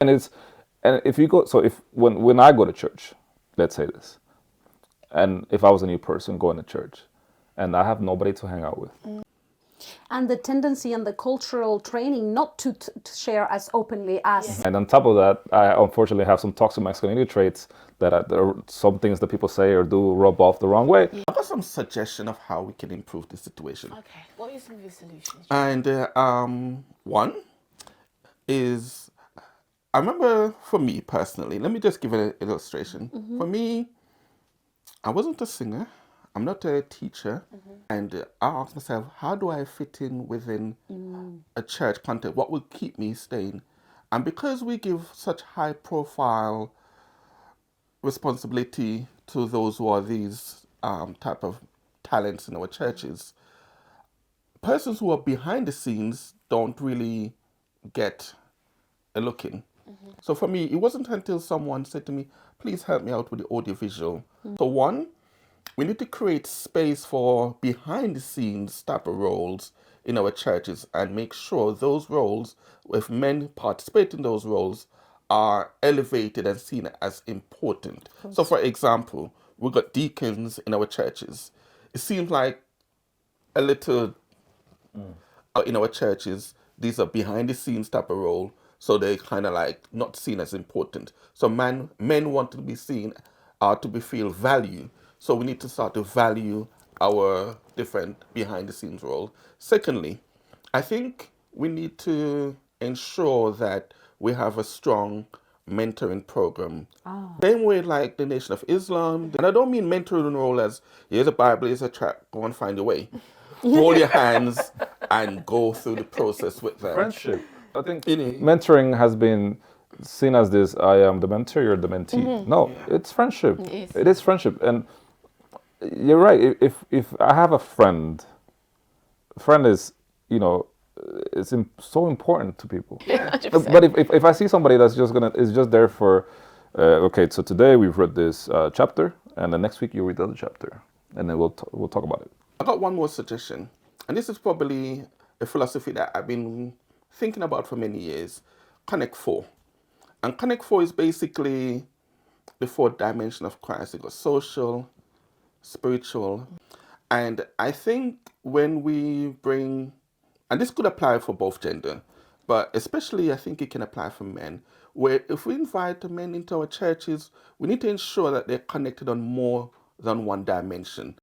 And it's, and if you go, so if when I go to church, let's say this, and if I was a new person going to church, and I have nobody to hang out with. And the tendency and the cultural training not to share as openly as. And on top of that, I unfortunately have some toxic masculinity traits that there are some things that people say or do rub off the wrong way. I've got some suggestion of how we can improve the situation. Okay, what is some of your solutions? And one is, I remember for me personally, let me just give an illustration. For me, I wasn't a singer, I'm not a teacher, and I asked myself, how do I fit in within a church context? What will keep me staying? And because we give such high profile responsibility to those who are these type of talents in our churches, persons who are behind the scenes don't really get a look in. So for me, it wasn't until someone said to me, please help me out with the audiovisual. So one, we need to create space for behind the scenes type of roles in our churches and make sure those roles, if men participate in those roles, are elevated and seen as important. So for example, we've got deacons in our churches. It seems like a little in our churches, these are behind the scenes type of role, so they're kind of like not seen as important. So men want to be seen, to feel value. So we need to start to value our different behind the scenes role. Secondly, I think we need to ensure that we have a strong mentoring program. Same way like the Nation of Islam. And I don't mean mentoring role as, here's a Bible, here's a track, go and find your way. Hold your hands and go through the process with them. Friendship. I think mentoring has been seen as this, I am the mentor, you're the mentee. No, it's friendship. It is friendship. And you're right. If I have a friend is, it's so important to people. Yeah, But if I see somebody that's is just there for, okay, so today we've read this chapter, and the next week you read the other chapter, and then we'll talk about it. I got one more suggestion, and this is probably a philosophy that I've been thinking about for many years. Connect 4. And Connect 4 is basically the 4th dimension of Christ. It got social, spiritual, and I think when we bring, and this could apply for both gender, but especially I think it can apply for men, where if we invite the men into our churches, we need to ensure that they're connected on more than one dimension.